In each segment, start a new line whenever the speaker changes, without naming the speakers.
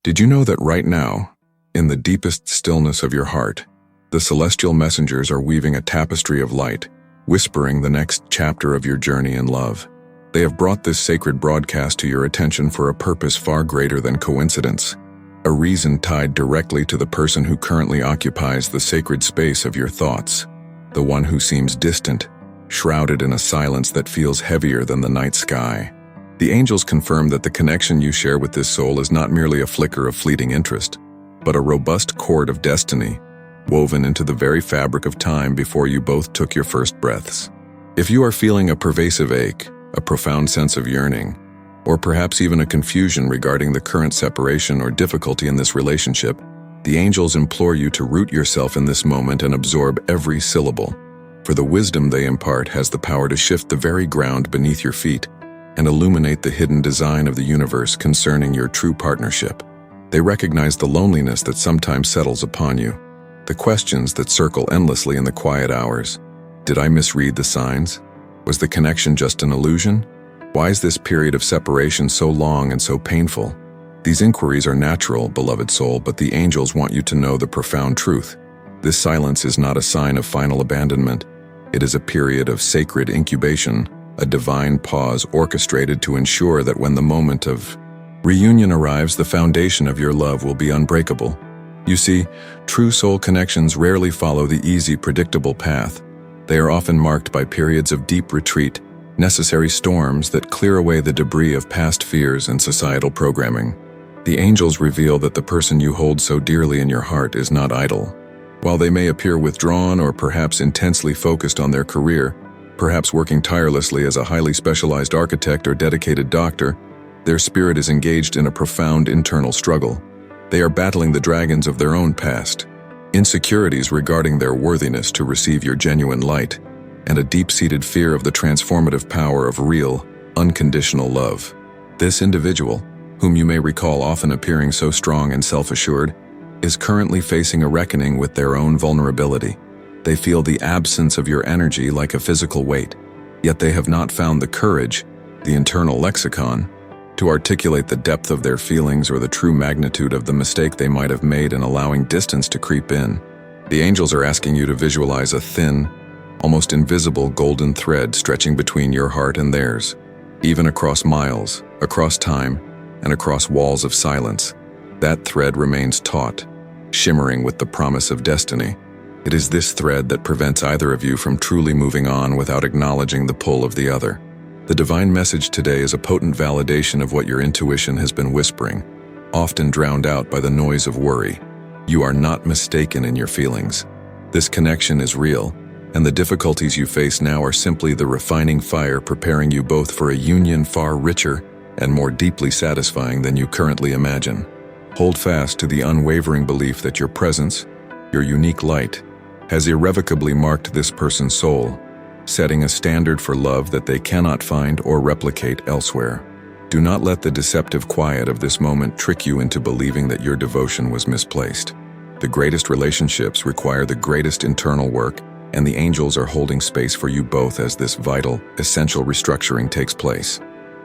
Did you know that right now, in the deepest stillness of your heart, the celestial messengers are weaving a tapestry of light, whispering the next chapter of your journey in love? They have brought this sacred broadcast to your attention for a purpose far greater than coincidence, a reason tied directly to the person who currently occupies the sacred space of your thoughts, the one who seems distant, shrouded in a silence that feels heavier than the night sky. The angels confirm that the connection you share with this soul is not merely a flicker of fleeting interest, but a robust cord of destiny, woven into the very fabric of time before you both took your first breaths. If you are feeling a pervasive ache, a profound sense of yearning, or perhaps even a confusion regarding the current separation or difficulty in this relationship, the angels implore you to root yourself in this moment and absorb every syllable, for the wisdom they impart has the power to shift the very ground beneath your feet and illuminate the hidden design of the universe concerning your true partnership. They recognize the loneliness that sometimes settles upon you, the questions that circle endlessly in the quiet hours. Did I misread the signs? Was the connection just an illusion? Why is this period of separation so long and so painful? These inquiries are natural, beloved soul, but the angels want you to know the profound truth. This silence is not a sign of final abandonment. It is a period of sacred incubation, a divine pause orchestrated to ensure that when the moment of reunion arrives, the foundation of your love will be unbreakable. You see, true soul connections rarely follow the easy, predictable path. They are often marked by periods of deep retreat, necessary storms that clear away the debris of past fears and societal programming. The angels reveal that the person you hold so dearly in your heart is not idle. While they may appear withdrawn or perhaps intensely focused on their career, perhaps working tirelessly as a highly specialized architect or dedicated doctor, their spirit is engaged in a profound internal struggle. They are battling the dragons of their own past, insecurities regarding their worthiness to receive your genuine light, and a deep-seated fear of the transformative power of real, unconditional love. This individual, whom you may recall often appearing so strong and self-assured, is currently facing a reckoning with their own vulnerability. They feel the absence of your energy like a physical weight, yet they have not found the courage, the internal lexicon, to articulate the depth of their feelings or the true magnitude of the mistake they might have made in allowing distance to creep in. The angels are asking you to visualize a thin, almost invisible golden thread stretching between your heart and theirs, even across miles, across time, and across walls of silence. That thread remains taut, shimmering with the promise of destiny. It is this thread that prevents either of you from truly moving on without acknowledging the pull of the other. The divine message today is a potent validation of what your intuition has been whispering, often drowned out by the noise of worry. You are not mistaken in your feelings. This connection is real, and the difficulties you face now are simply the refining fire preparing you both for a union far richer and more deeply satisfying than you currently imagine. Hold fast to the unwavering belief that your presence, your unique light, has irrevocably marked this person's soul, setting a standard for love that they cannot find or replicate elsewhere. Do not let the deceptive quiet of this moment trick you into believing that your devotion was misplaced. The greatest relationships require the greatest internal work, and the angels are holding space for you both as this vital, essential restructuring takes place.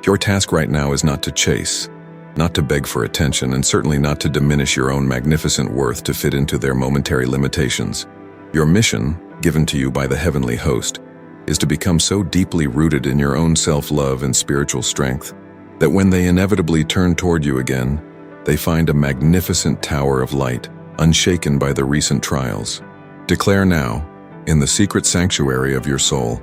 Your task right now is not to chase, not to beg for attention, and certainly not to diminish your own magnificent worth to fit into their momentary limitations. Your mission, given to you by the heavenly host, is to become so deeply rooted in your own self-love and spiritual strength that when they inevitably turn toward you again, they find a magnificent tower of light, unshaken by the recent trials. Declare now, in the secret sanctuary of your soul,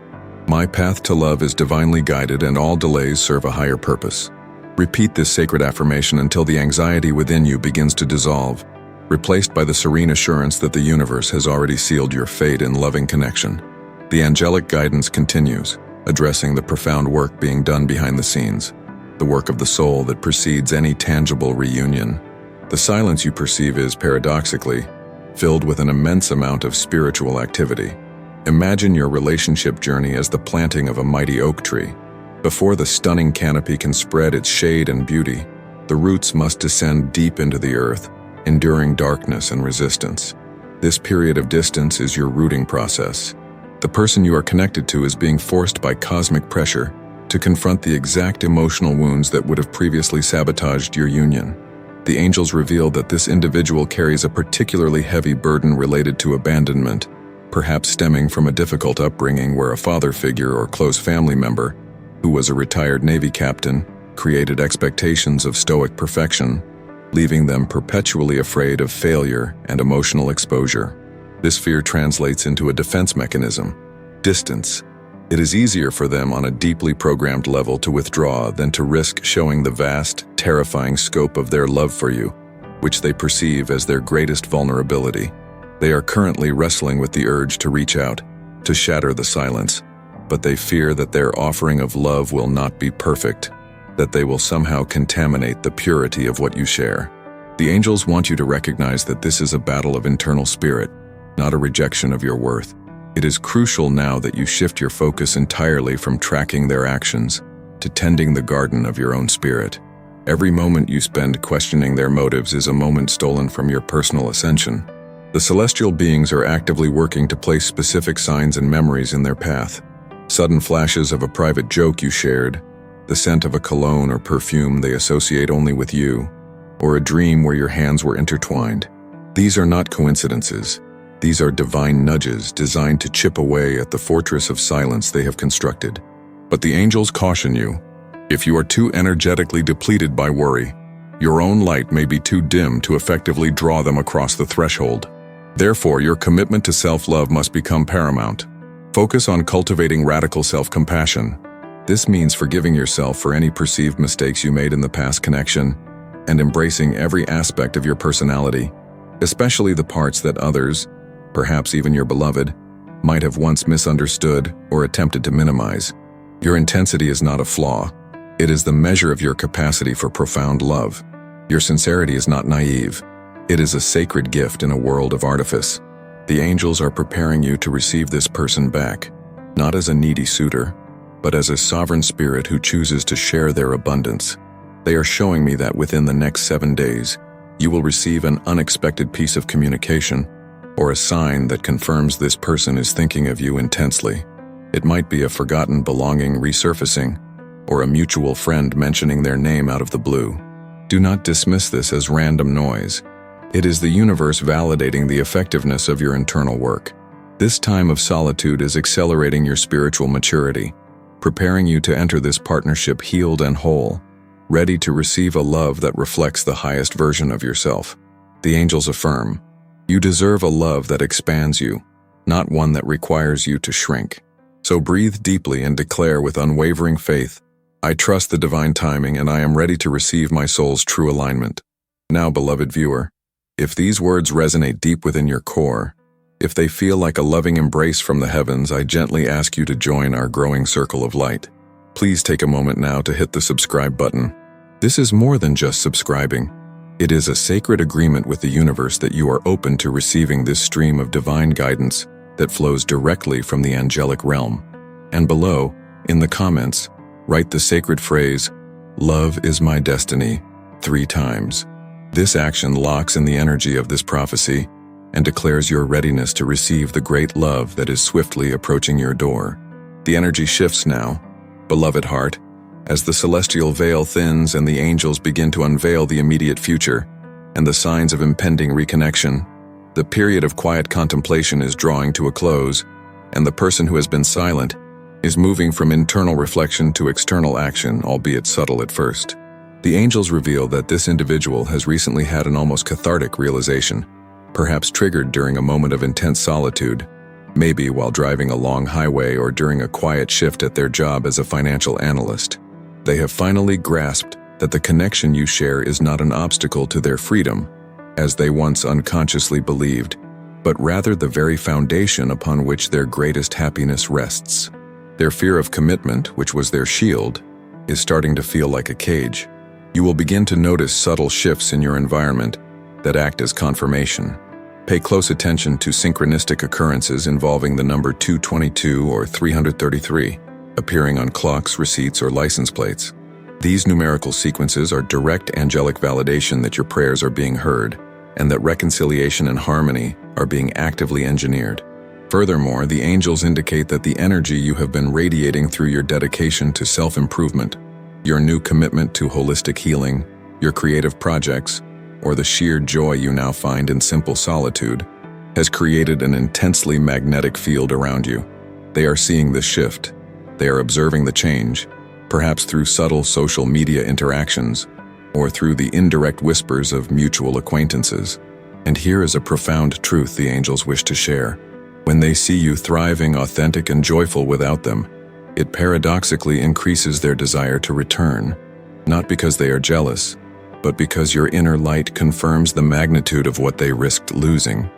my path to love is divinely guided and all delays serve a higher purpose. Repeat this sacred affirmation until the anxiety within you begins to dissolve, replaced by the serene assurance that the universe has already sealed your fate in loving connection. The angelic guidance continues, addressing the profound work being done behind the scenes, the work of the soul that precedes any tangible reunion. The silence you perceive is, paradoxically, filled with an immense amount of spiritual activity. Imagine your relationship journey as the planting of a mighty oak tree. Before the stunning canopy can spread its shade and beauty, the roots must descend deep into the earth, enduring darkness and resistance. This period of distance is your rooting process. The person you are connected to is being forced by cosmic pressure to confront the exact emotional wounds that would have previously sabotaged your union. The angels reveal that this individual carries a particularly heavy burden related to abandonment, perhaps stemming from a difficult upbringing where a father figure or close family member, who was a retired Navy captain, created expectations of stoic perfection, leaving them perpetually afraid of failure and emotional exposure. This fear translates into a defense mechanism: distance. It is easier for them on a deeply programmed level to withdraw than to risk showing the vast, terrifying scope of their love for you, which they perceive as their greatest vulnerability. They are currently wrestling with the urge to reach out, to shatter the silence, but they fear that their offering of love will not be perfect, that they will somehow contaminate the purity of what you share. The angels want you to recognize that this is a battle of internal spirit, not a rejection of your worth. It is crucial now that you shift your focus entirely from tracking their actions to tending the garden of your own spirit. Every moment you spend questioning their motives is a moment stolen from your personal ascension. The celestial beings are actively working to place specific signs and memories in their path. Sudden flashes of a private joke you shared, the scent of a cologne or perfume they associate only with you, or a dream where your hands were intertwined. These are not coincidences. These are divine nudges designed to chip away at the fortress of silence they have constructed. But the angels caution you: if you are too energetically depleted by worry, your own light may be too dim to effectively draw them across the threshold. Therefore, your commitment to self-love must become paramount. Focus on cultivating radical self-compassion. This means forgiving yourself for any perceived mistakes you made in the past connection, and embracing every aspect of your personality, especially the parts that others, perhaps even your beloved, might have once misunderstood or attempted to minimize. Your intensity is not a flaw. It is the measure of your capacity for profound love. Your sincerity is not naive. It is a sacred gift in a world of artifice. The angels are preparing you to receive this person back, not as a needy suitor, but as a sovereign spirit who chooses to share their abundance. They are showing me that within the next 7 days, you will receive an unexpected piece of communication, or a sign that confirms this person is thinking of you intensely. It might be a forgotten belonging resurfacing, or a mutual friend mentioning their name out of the blue. Do not dismiss this as random noise. It is the universe validating the effectiveness of your internal work. This time of solitude is accelerating your spiritual maturity, preparing you to enter this partnership healed and whole, ready to receive a love that reflects the highest version of yourself. The angels affirm, you deserve a love that expands you, not one that requires you to shrink. So breathe deeply and declare with unwavering faith, I trust the divine timing and I am ready to receive my soul's true alignment. Now, beloved viewer, if these words resonate deep within your core, if they feel like a loving embrace from the heavens, I gently ask you to join our growing circle of light. Please take a moment now to hit the subscribe button. This is more than just subscribing. It is a sacred agreement with the universe that you are open to receiving this stream of divine guidance that flows directly from the angelic realm. And below, in the comments, write the sacred phrase, "Love is my destiny," 3 times. This action locks in the energy of this prophecy and declares your readiness to receive the great love that is swiftly approaching your door. The energy shifts now, beloved heart, as the celestial veil thins and the angels begin to unveil the immediate future and the signs of impending reconnection. The period of quiet contemplation is drawing to a close, and the person who has been silent is moving from internal reflection to external action, albeit subtle at first. The angels reveal that this individual has recently had an almost cathartic realization, perhaps triggered during a moment of intense solitude, maybe while driving a long highway or during a quiet shift at their job as a financial analyst. They have finally grasped that the connection you share is not an obstacle to their freedom, as they once unconsciously believed, but rather the very foundation upon which their greatest happiness rests. Their fear of commitment, which was their shield, is starting to feel like a cage. You will begin to notice subtle shifts in your environment that act as confirmation. Pay close attention to synchronistic occurrences involving the number 222 or 333, appearing on clocks, receipts, or license plates. These numerical sequences are direct angelic validation that your prayers are being heard and that reconciliation and harmony are being actively engineered. Furthermore, the angels indicate that the energy you have been radiating through your dedication to self-improvement, your new commitment to holistic healing, your creative projects, or the sheer joy you now find in simple solitude, has created an intensely magnetic field around you. They are seeing the shift. They are observing the change, perhaps through subtle social media interactions, or through the indirect whispers of mutual acquaintances. And here is a profound truth the angels wish to share. When they see you thriving, authentic, and joyful without them, it paradoxically increases their desire to return, not because they are jealous, but because your inner light confirms the magnitude of what they risked losing.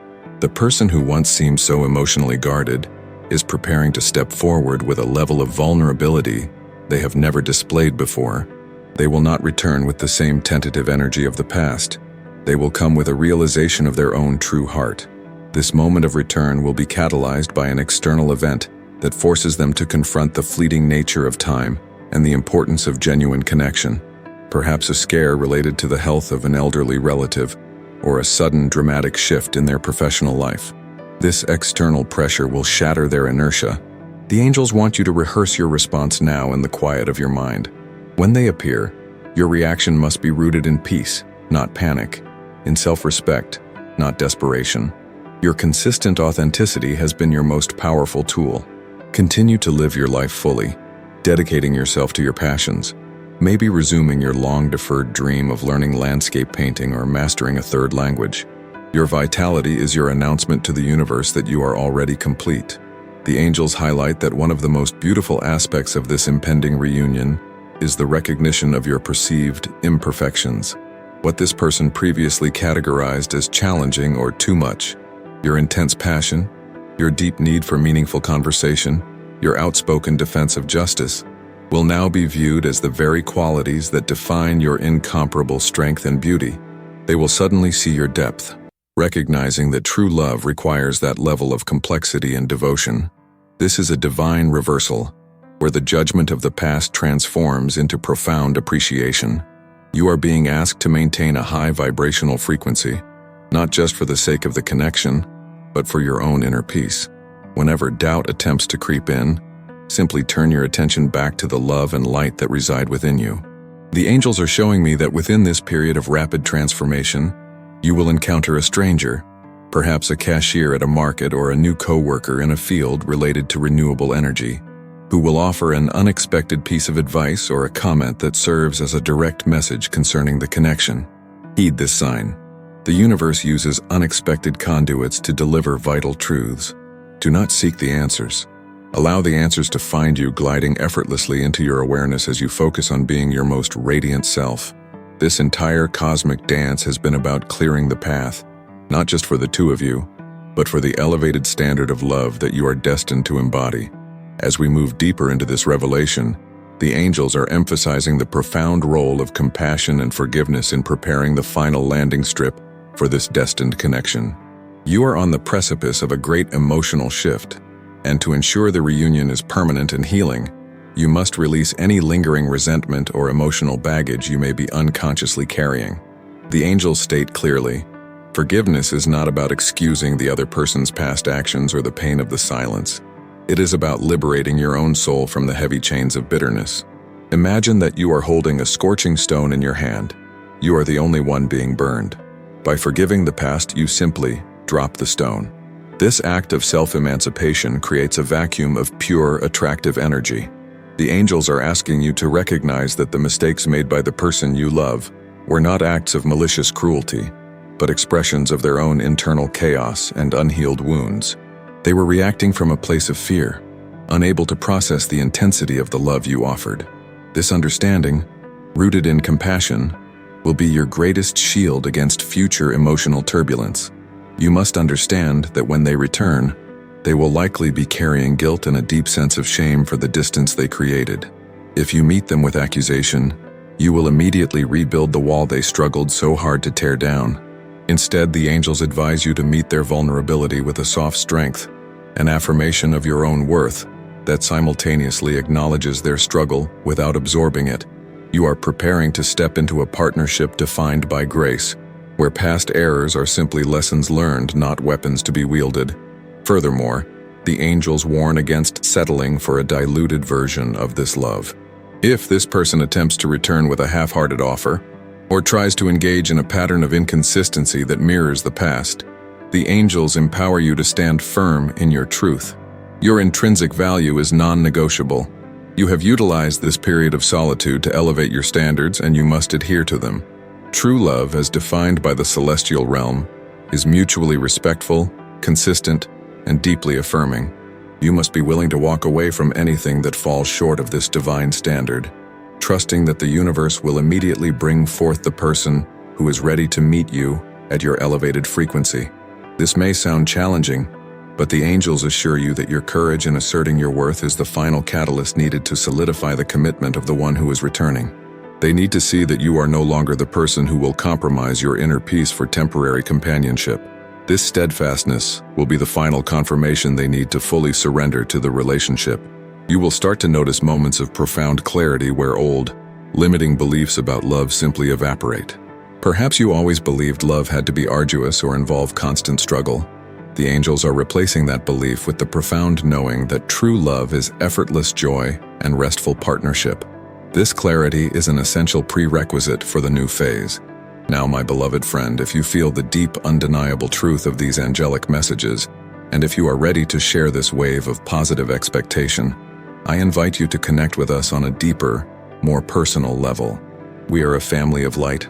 The person who once seemed so emotionally guarded is preparing to step forward with a level of vulnerability they have never displayed before. They will not return with the same tentative energy of the past. They will come with a realization of their own true heart. This moment of return will be catalyzed by an external event that forces them to confront the fleeting nature of time and the importance of genuine connection. Perhaps a scare related to the health of an elderly relative, or a sudden dramatic shift in their professional life. This external pressure will shatter their inertia. The angels want you to rehearse your response now in the quiet of your mind. When they appear, your reaction must be rooted in peace, not panic, in self-respect, not desperation. Your consistent authenticity has been your most powerful tool. Continue to live your life fully, dedicating yourself to your passions, maybe resuming your long-deferred dream of learning landscape painting or mastering a third language. Your vitality is your announcement to the universe that you are already complete. The angels highlight that one of the most beautiful aspects of this impending reunion is the recognition of your perceived imperfections. What this person previously categorized as challenging or too much, your intense passion, your deep need for meaningful conversation, your outspoken defense of justice, will now be viewed as the very qualities that define your incomparable strength and beauty. They will suddenly see your depth, recognizing that true love requires that level of complexity and devotion. This is a divine reversal, where the judgment of the past transforms into profound appreciation. You are being asked to maintain a high vibrational frequency, not just for the sake of the connection, but for your own inner peace. Whenever doubt attempts to creep in, simply turn your attention back to the love and light that reside within you. The angels are showing me that within this period of rapid transformation, you will encounter a stranger, perhaps a cashier at a market or a new co-worker in a field related to renewable energy, who will offer an unexpected piece of advice or a comment that serves as a direct message concerning the connection. Heed this sign. The universe uses unexpected conduits to deliver vital truths. Do not seek the answers. Allow the answers to find you, gliding effortlessly into your awareness as you focus on being your most radiant self. This entire cosmic dance has been about clearing the path, not just for the two of you, but for the elevated standard of love that you are destined to embody. As we move deeper into this revelation, the angels are emphasizing the profound role of compassion and forgiveness in preparing the final landing strip for this destined connection. You are on the precipice of a great emotional shift, and to ensure the reunion is permanent and healing, you must release any lingering resentment or emotional baggage you may be unconsciously carrying. The angels state clearly, forgiveness is not about excusing the other person's past actions or the pain of the silence. It is about liberating your own soul from the heavy chains of bitterness. Imagine that you are holding a scorching stone in your hand. You are the only one being burned. By forgiving the past, you simply drop the stone. This act of self-emancipation creates a vacuum of pure, attractive energy. The angels are asking you to recognize that the mistakes made by the person you love were not acts of malicious cruelty, but expressions of their own internal chaos and unhealed wounds. They were reacting from a place of fear, unable to process the intensity of the love you offered. This understanding, rooted in compassion, will be your greatest shield against future emotional turbulence. You must understand that when they return, they will likely be carrying guilt and a deep sense of shame for the distance they created. If you meet them with accusation, you will immediately rebuild the wall they struggled so hard to tear down. Instead, the angels advise you to meet their vulnerability with a soft strength, an affirmation of your own worth that simultaneously acknowledges their struggle without absorbing it. You are preparing to step into a partnership defined by grace, where past errors are simply lessons learned, not weapons to be wielded. Furthermore, the angels warn against settling for a diluted version of this love. If this person attempts to return with a half-hearted offer, or tries to engage in a pattern of inconsistency that mirrors the past, the angels empower you to stand firm in your truth. Your intrinsic value is non-negotiable. You have utilized this period of solitude to elevate your standards, and you must adhere to them. True love, as defined by the celestial realm, is mutually respectful, consistent, and deeply affirming. You must be willing to walk away from anything that falls short of this divine standard, trusting that the universe will immediately bring forth the person who is ready to meet you at your elevated frequency. This may sound challenging, but the angels assure you that your courage in asserting your worth is the final catalyst needed to solidify the commitment of the one who is returning. They need to see that you are no longer the person who will compromise your inner peace for temporary companionship. This steadfastness will be the final confirmation they need to fully surrender to the relationship. You will start to notice moments of profound clarity where old, limiting beliefs about love simply evaporate. Perhaps you always believed love had to be arduous or involve constant struggle. The angels are replacing that belief with the profound knowing that true love is effortless joy and restful partnership. This clarity is an essential prerequisite for the new phase. Now, my beloved friend, if you feel the deep, undeniable truth of these angelic messages, and if you are ready to share this wave of positive expectation, I invite you to connect with us on a deeper, more personal level. We are a family of light,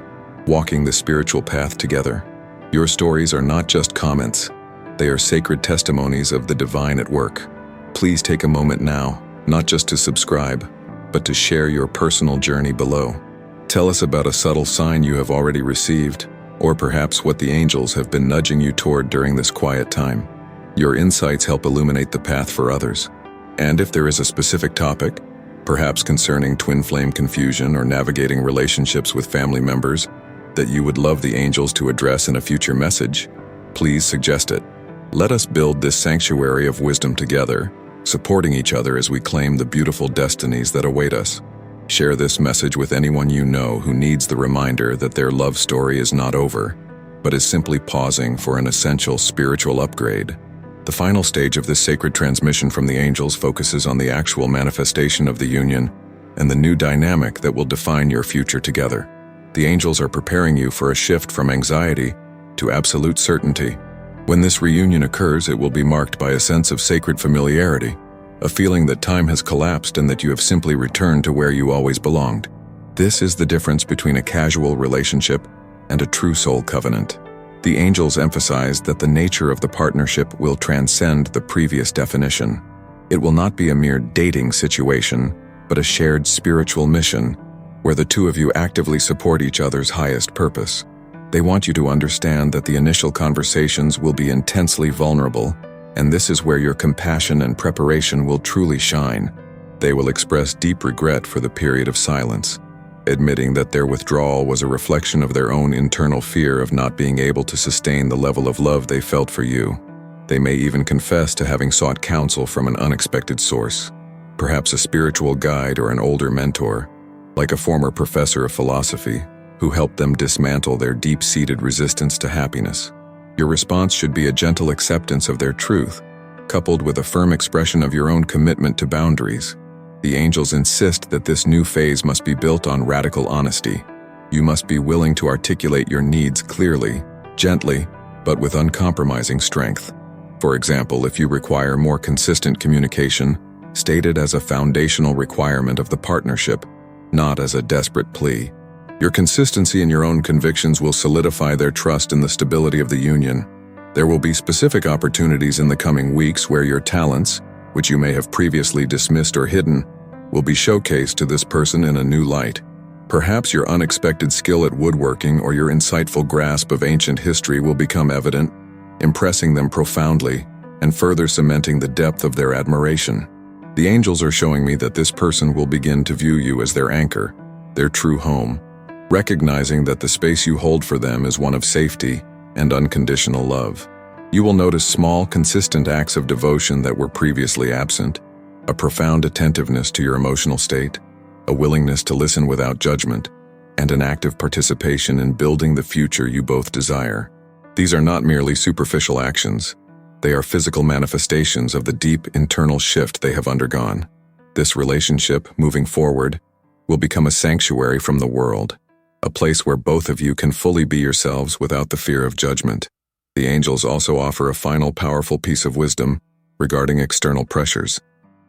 walking the spiritual path together. Your stories are not just comments. They are sacred testimonies of the divine at work. Please take a moment now, not just to subscribe, but to share your personal journey below. Tell us about a subtle sign you have already received, or perhaps what the angels have been nudging you toward during this quiet time. Your insights help illuminate the path for others. And if there is a specific topic, perhaps concerning twin flame confusion or navigating relationships with family members, that you would love the angels to address in a future message, please suggest it. Let us build this sanctuary of wisdom together, supporting each other as we claim the beautiful destinies that await us. Share this message with anyone you know who needs the reminder that their love story is not over, but is simply pausing for an essential spiritual upgrade. The final stage of this sacred transmission from the angels focuses on the actual manifestation of the union and the new dynamic that will define your future together. The angels are preparing you for a shift from anxiety to absolute certainty. When this reunion occurs, it will be marked by a sense of sacred familiarity, a feeling that time has collapsed and that you have simply returned to where you always belonged. This is the difference between a casual relationship and a true soul covenant. The angels emphasize that the nature of the partnership will transcend the previous definition. It will not be a mere dating situation, but a shared spiritual mission, where the two of you actively support each other's highest purpose. They want you to understand that the initial conversations will be intensely vulnerable, and this is where your compassion and preparation will truly shine. They will express deep regret for the period of silence, admitting that their withdrawal was a reflection of their own internal fear of not being able to sustain the level of love they felt for you. They may even confess to having sought counsel from an unexpected source, perhaps a spiritual guide or an older mentor, like a former professor of philosophy, who helped them dismantle their deep-seated resistance to happiness. Your response should be a gentle acceptance of their truth, coupled with a firm expression of your own commitment to boundaries. The angels insist that this new phase must be built on radical honesty. You must be willing to articulate your needs clearly, gently, but with uncompromising strength. For example, if you require more consistent communication, state it as a foundational requirement of the partnership, not as a desperate plea. Your consistency in your own convictions will solidify their trust in the stability of the union. There will be specific opportunities in the coming weeks where your talents, which you may have previously dismissed or hidden, will be showcased to this person in a new light. Perhaps your unexpected skill at woodworking or your insightful grasp of ancient history will become evident, impressing them profoundly and further cementing the depth of their admiration. The angels are showing me that this person will begin to view you as their anchor, their true home, recognizing that the space you hold for them is one of safety and unconditional love. You will notice small, consistent acts of devotion that were previously absent, a profound attentiveness to your emotional state, a willingness to listen without judgment, and an active participation in building the future you both desire. These are not merely superficial actions. They are physical manifestations of the deep internal shift they have undergone. This relationship, moving forward, will become a sanctuary from the world, a place where both of you can fully be yourselves without the fear of judgment. The angels also offer a final powerful piece of wisdom regarding external pressures.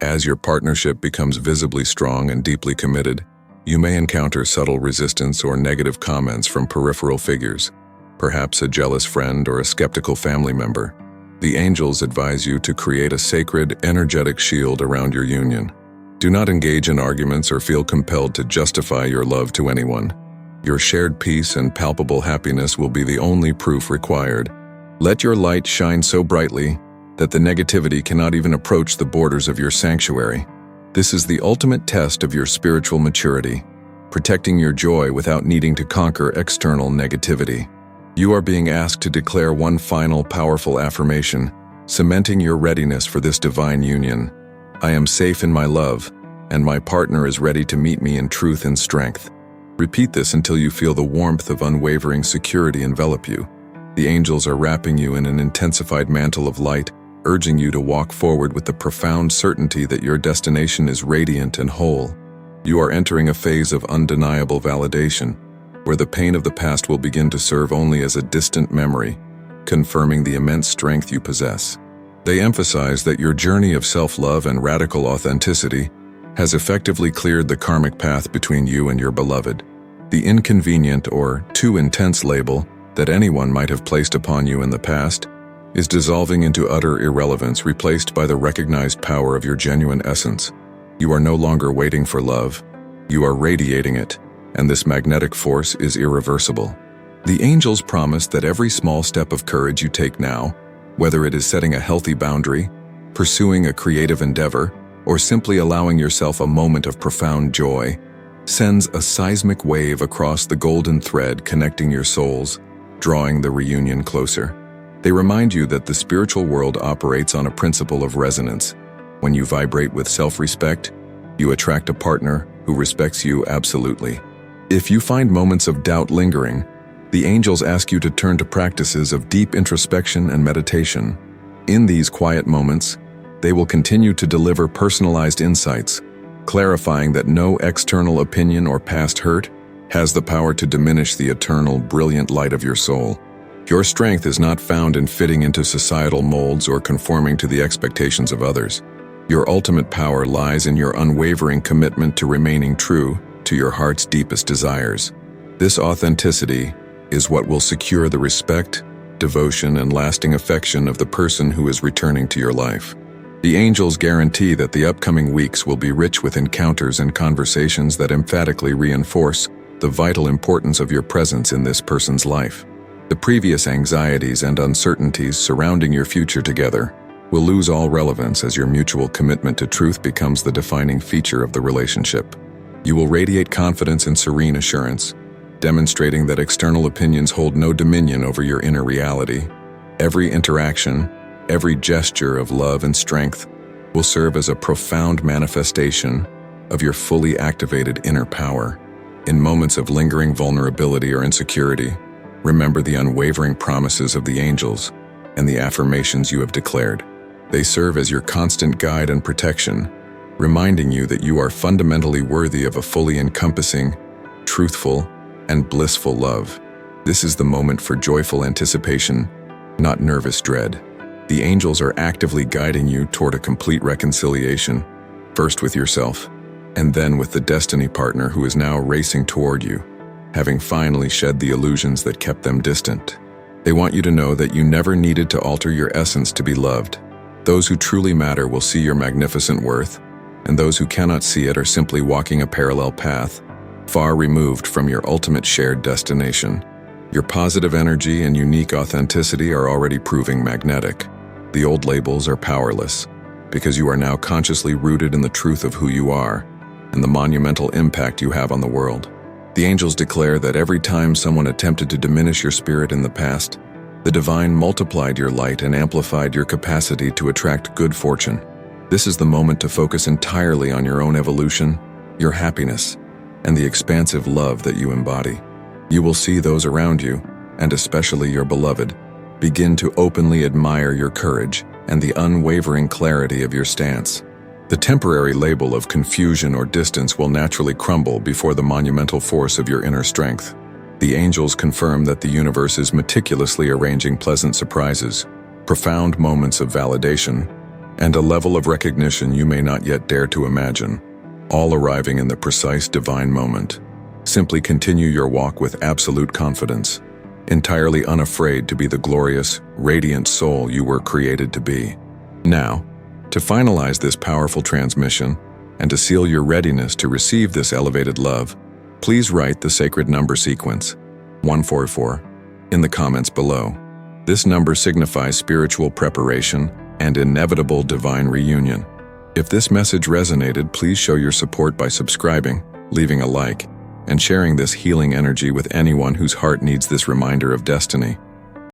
As your partnership becomes visibly strong and deeply committed, you may encounter subtle resistance or negative comments from peripheral figures, perhaps a jealous friend or a skeptical family member. The angels advise you to create a sacred, energetic shield around your union. Do not engage in arguments or feel compelled to justify your love to anyone. Your shared peace and palpable happiness will be the only proof required. Let your light shine so brightly that the negativity cannot even approach the borders of your sanctuary. This is the ultimate test of your spiritual maturity, protecting your joy without needing to conquer external negativity. You are being asked to declare one final powerful affirmation, cementing your readiness for this divine union. I am safe in my love, and my partner is ready to meet me in truth and strength. Repeat this until you feel the warmth of unwavering security envelop you. The angels are wrapping you in an intensified mantle of light, urging you to walk forward with the profound certainty that your destination is radiant and whole. You are entering a phase of undeniable validation, where the pain of the past will begin to serve only as a distant memory, confirming the immense strength you possess. They emphasize that your journey of self-love and radical authenticity has effectively cleared the karmic path between you and your beloved. The inconvenient or too intense label that anyone might have placed upon you in the past is dissolving into utter irrelevance, replaced by the recognized power of your genuine essence. You are no longer waiting for love, you are radiating it, and this magnetic force is irreversible. The angels promise that every small step of courage you take now, whether it is setting a healthy boundary, pursuing a creative endeavor, or simply allowing yourself a moment of profound joy, sends a seismic wave across the golden thread connecting your souls, drawing the reunion closer. They remind you that the spiritual world operates on a principle of resonance. When you vibrate with self-respect, you attract a partner who respects you absolutely. If you find moments of doubt lingering, the angels ask you to turn to practices of deep introspection and meditation. In these quiet moments, they will continue to deliver personalized insights, clarifying that no external opinion or past hurt has the power to diminish the eternal, brilliant light of your soul. Your strength is not found in fitting into societal molds or conforming to the expectations of others. Your ultimate power lies in your unwavering commitment to remaining true to your heart's deepest desires. This authenticity is what will secure the respect, devotion, and lasting affection of the person who is returning to your life. The angels guarantee that the upcoming weeks will be rich with encounters and conversations that emphatically reinforce the vital importance of your presence in this person's life. The previous anxieties and uncertainties surrounding your future together will lose all relevance as your mutual commitment to truth becomes the defining feature of the relationship. You will radiate confidence and serene assurance, demonstrating that external opinions hold no dominion over your inner reality. Every interaction, every gesture of love and strength will serve as a profound manifestation of your fully activated inner power. In moments of lingering vulnerability or insecurity, remember the unwavering promises of the angels and the affirmations you have declared. They serve as your constant guide and protection, reminding you that you are fundamentally worthy of a fully encompassing, truthful, and blissful love. This is the moment for joyful anticipation, not nervous dread. The angels are actively guiding you toward a complete reconciliation, first with yourself, and then with the destiny partner who is now racing toward you, having finally shed the illusions that kept them distant. They want you to know that you never needed to alter your essence to be loved. Those who truly matter will see your magnificent worth, and those who cannot see it are simply walking a parallel path, far removed from your ultimate shared destination. Your positive energy and unique authenticity are already proving magnetic. The old labels are powerless, because you are now consciously rooted in the truth of who you are and the monumental impact you have on the world. The angels declare that every time someone attempted to diminish your spirit in the past, the divine multiplied your light and amplified your capacity to attract good fortune. This is the moment to focus entirely on your own evolution, your happiness, and the expansive love that you embody. You will see those around you, and especially your beloved, begin to openly admire your courage and the unwavering clarity of your stance. The temporary label of confusion or distance will naturally crumble before the monumental force of your inner strength. The angels confirm that the universe is meticulously arranging pleasant surprises, profound moments of validation, and a level of recognition you may not yet dare to imagine, all arriving in the precise divine moment. Simply continue your walk with absolute confidence, entirely unafraid to be the glorious, radiant soul you were created to be. Now, to finalize this powerful transmission and to seal your readiness to receive this elevated love, please write the sacred number sequence, 144, in the comments below. This number signifies spiritual preparation and inevitable divine reunion. If this message resonated, please show your support by subscribing, leaving a like, and sharing this healing energy with anyone whose heart needs this reminder of destiny.